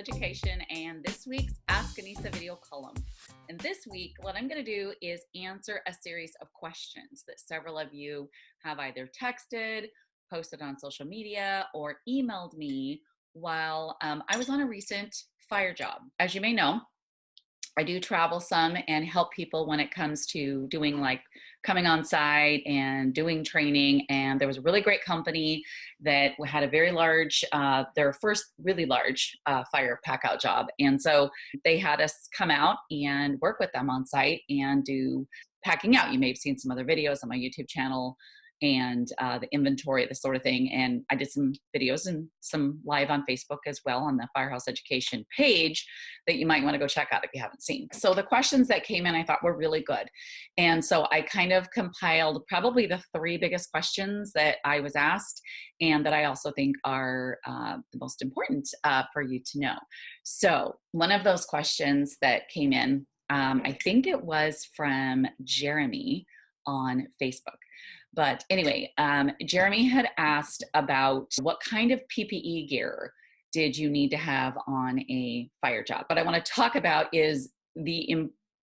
Education and this week's Ask Anissa video column. And this week, what I'm going to do is answer a series of questions that several of you have either texted, posted on social media, or emailed me while I was on a recent fire job. As you may know, I do travel some and help people when it comes to doing like coming on site and doing training. And there was a really great company that had a very large, their first really large fire pack out job. And so they had us come out and work with them on site and do packing out. You may have seen some other videos on my YouTube channel and the inventory, this sort of thing. And I did some videos and some live on Facebook as well on the Firehouse Education page that you might want to go check out if you haven't seen. So the questions that came in I thought were really good. And so I kind of compiled probably the three biggest questions that I was asked and that I also think are the most important for you to know. So one of those questions that came in, I think it was from Jeremy on Facebook. But anyway, Jeremy had asked about what kind of PPE gear did you need to have on a fire job. What I want to talk about is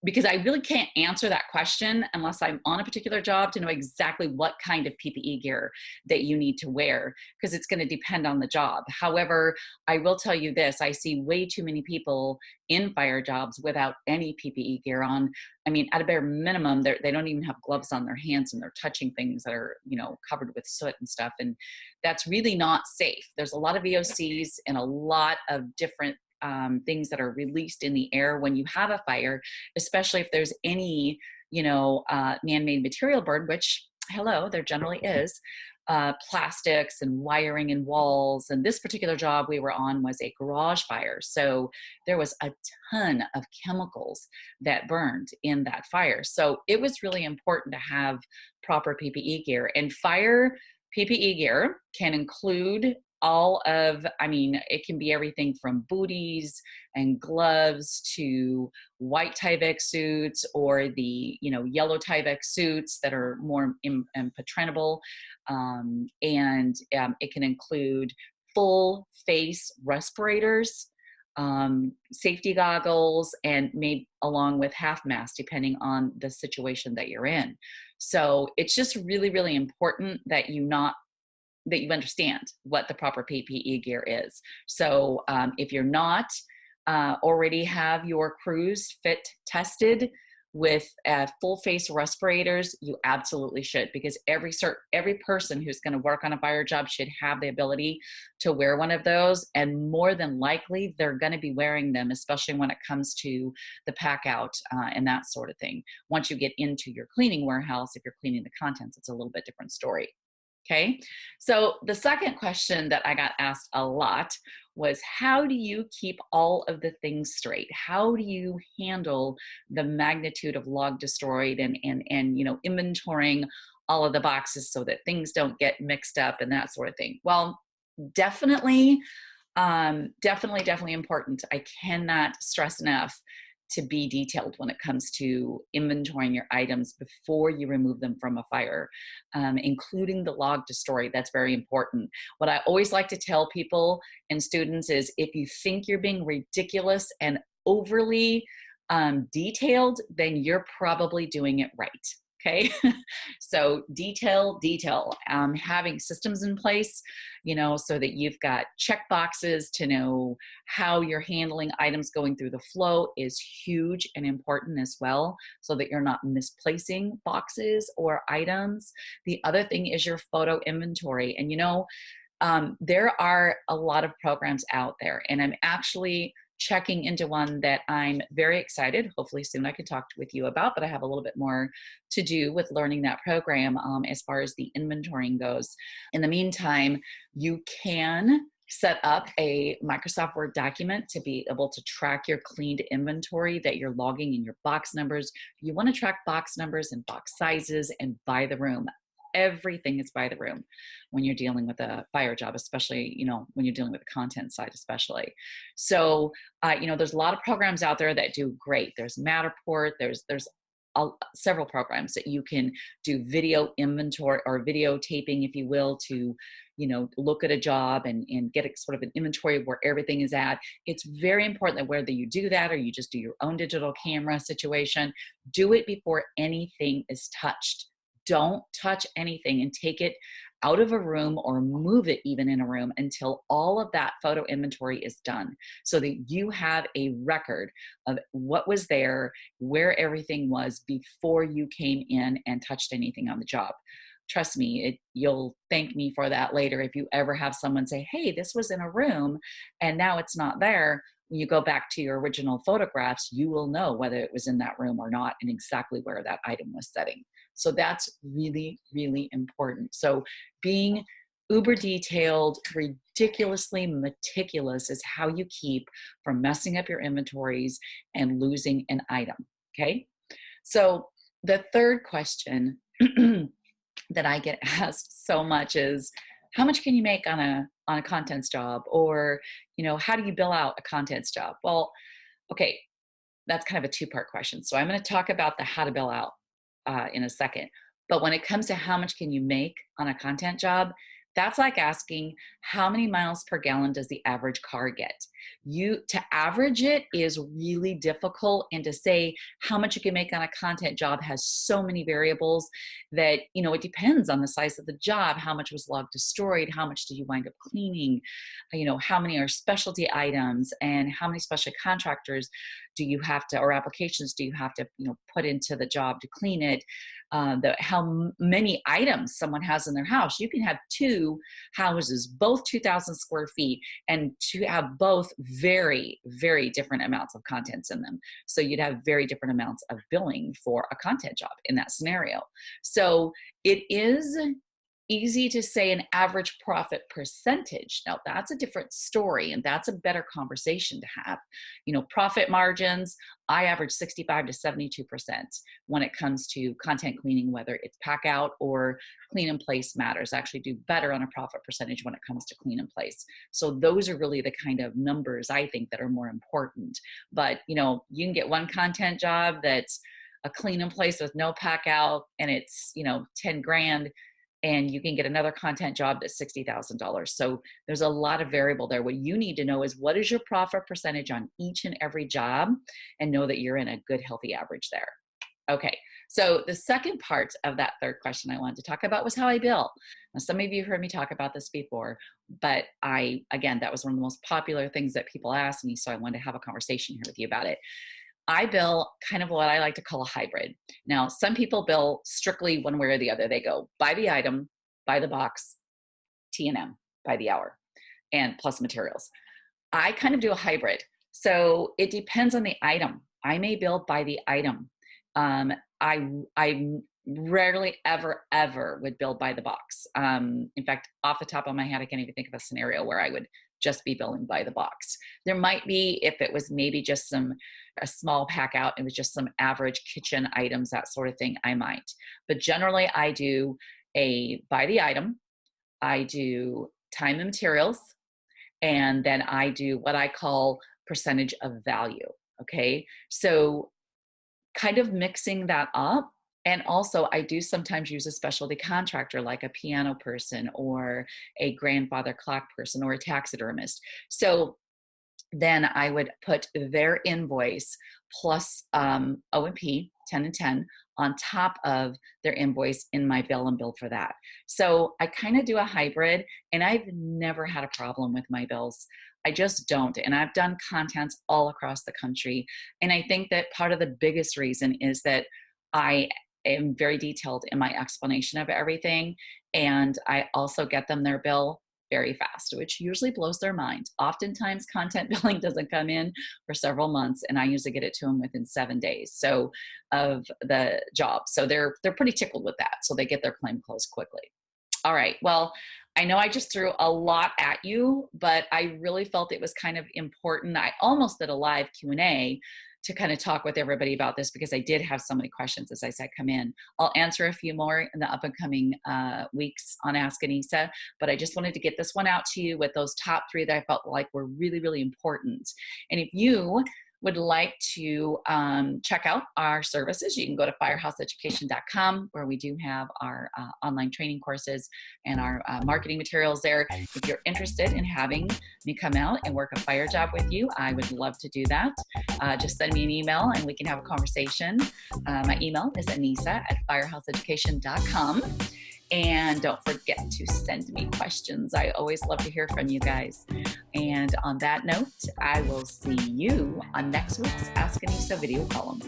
because I really can't answer that question unless I'm on a particular job to know exactly what kind of PPE gear that you need to wear, because it's going to depend on the job. However, I will tell you this, I see way too many people in fire jobs without any PPE gear on. I mean, at a bare minimum, they don't even have gloves on their hands and they're touching things that are, covered with soot and stuff. And that's really not safe. There's a lot of VOCs and a lot of different things that are released in the air when you have a fire, especially if there's any, man-made material burn, which, hello, there generally is, plastics and wiring and walls. And this particular job we were on was a garage fire. So there was a ton of chemicals that burned in that fire. So it was really important to have proper PPE gear. And fire PPE gear can include it can be everything from booties and gloves to white Tyvek suits or the, yellow Tyvek suits that are more impenetrable. It can include full face respirators, safety goggles, and maybe along with half masks, depending on the situation that you're in. So it's just really, really important that you understand what the proper PPE gear is. So if you're not already have your crews fit tested with full face respirators, you absolutely should, because every person who's going to work on a fire job should have the ability to wear one of those. And more than likely, they're going to be wearing them, especially when it comes to the pack out and that sort of thing. Once you get into your cleaning warehouse, if you're cleaning the contents, it's a little bit different story. Okay, so the second question that I got asked a lot was, how do you keep all of the things straight? How do you handle the magnitude of log destroyed and inventorying all of the boxes so that things don't get mixed up and that sort of thing? Well, definitely important. I cannot stress enough to be detailed when it comes to inventorying your items before you remove them from a fire, including the log destroy. That's very important. What I always like to tell people and students is, if you think you're being ridiculous and overly detailed, then you're probably doing it right. Okay, so detail, having systems in place, so that you've got check boxes to know how you're handling items going through the flow is huge and important as well, so that you're not misplacing boxes or items. The other thing is your photo inventory. And there are a lot of programs out there, and I'm actually checking into one that I'm very excited. Hopefully soon I can talk with you about, but I have a little bit more to do with learning that program as far as the inventorying goes. In the meantime, you can set up a Microsoft Word document to be able to track your cleaned inventory that you're logging in your box numbers. You want to track box numbers and box sizes and by the room. Everything is by the room when you're dealing with a fire job, especially, when you're dealing with the content side, especially. So, there's a lot of programs out there that do great. There's Matterport, there's several programs that you can do video inventory or videotaping, if you will, to, look at a job and get a sort of an inventory of where everything is at. It's very important that whether you do that or you just do your own digital camera situation, do it before anything is touched. Don't touch anything and take it out of a room or move it even in a room until all of that photo inventory is done, so that you have a record of what was there, where everything was before you came in and touched anything on the job. Trust me, you'll thank me for that later if you ever have someone say, hey, this was in a room and now it's not there. When you go back to your original photographs, you will know whether it was in that room or not and exactly where that item was sitting. So that's really, really important. So being uber detailed, ridiculously meticulous is how you keep from messing up your inventories and losing an item. Okay. So the third question that I get asked so much is, how much can you make on a contents job? Or, how do you bill out a contents job? Well, okay, that's kind of a two-part question. So I'm going to talk about the how to bill out in a second. But when it comes to how much can you make on a content job, that's like asking, how many miles per gallon does the average car get? To average it is really difficult, and to say how much you can make on a content job has so many variables that, it depends on the size of the job, how much was log destroyed, how much did you wind up cleaning, how many are specialty items, and how many specialty contractors do you have to, or applications do you have to, put into the job to clean it, how many items someone has in their house. You can have two houses, both 2,000 square feet, and to have both very, very different amounts of contents in them. So you'd have very different amounts of billing for a content job in that scenario. So it is easy to say an average profit percentage. Now that's a different story, and that's a better conversation to have. Profit margins, I average 65 to 72% when it comes to content cleaning, whether it's pack out or clean in place matters. I actually do better on a profit percentage when it comes to clean in place. So those are really the kind of numbers I think that are more important. But, you can get one content job that's a clean in place with no pack out, and it's, 10 grand. And you can get another content job that's $60,000. So there's a lot of variable there. What you need to know is, what is your profit percentage on each and every job, and know that you're in a good, healthy average there. Okay, so the second part of that third question I wanted to talk about was how I bill. Now, some of you heard me talk about this before, but again, that was one of the most popular things that people asked me, so I wanted to have a conversation here with you about it. I bill kind of what I like to call a hybrid. Now, some people bill strictly one way or the other. They go by the item, by the box, T&M, by the hour, and plus materials. I kind of do a hybrid. So it depends on the item. I may bill by the item. I rarely ever would bill by the box. In fact, off the top of my head, I can't even think of a scenario where I would just be billing by the box. There might be, if it was maybe just a small pack out, it was just some average kitchen items, that sort of thing, I might. But generally I do a by the item, I do time and materials, and then I do what I call percentage of value. Okay. So kind of mixing that up. And also I do sometimes use a specialty contractor, like a piano person or a grandfather clock person or a taxidermist. So then I would put their invoice plus O&P 10 and 10 on top of their invoice in my bill and bill for that. So I kind of do a hybrid, and I've never had a problem with my bills. I just don't. And I've done contents all across the country. And I think that part of the biggest reason is that I am very detailed in my explanation of everything. And I also get them their bill very fast, which usually blows their mind. Oftentimes content billing doesn't come in for several months, and I usually get it to them within 7 days so of the job. So they're pretty tickled with that. So they get their claim closed quickly. All right. Well, I know I just threw a lot at you, but I really felt it was kind of important. I almost did a live Q&A to kind of talk with everybody about this, because I did have so many questions, as I said, come in. I'll answer a few more in the up and coming weeks on Ask Anissa, but I just wanted to get this one out to you with those top 3 that I felt like were really, really important. And if you would like to check out our services, you can go to firehouseeducation.com, where we do have our online training courses and our marketing materials there. If you're interested in having me come out and work a fire job with you, I would love to do that. Just send me an email and we can have a conversation. My email is anisa@firehouseeducation.com. And don't forget to send me questions. I always love to hear from you guys. And on that note, I will see you on next week's Ask Anisa video column.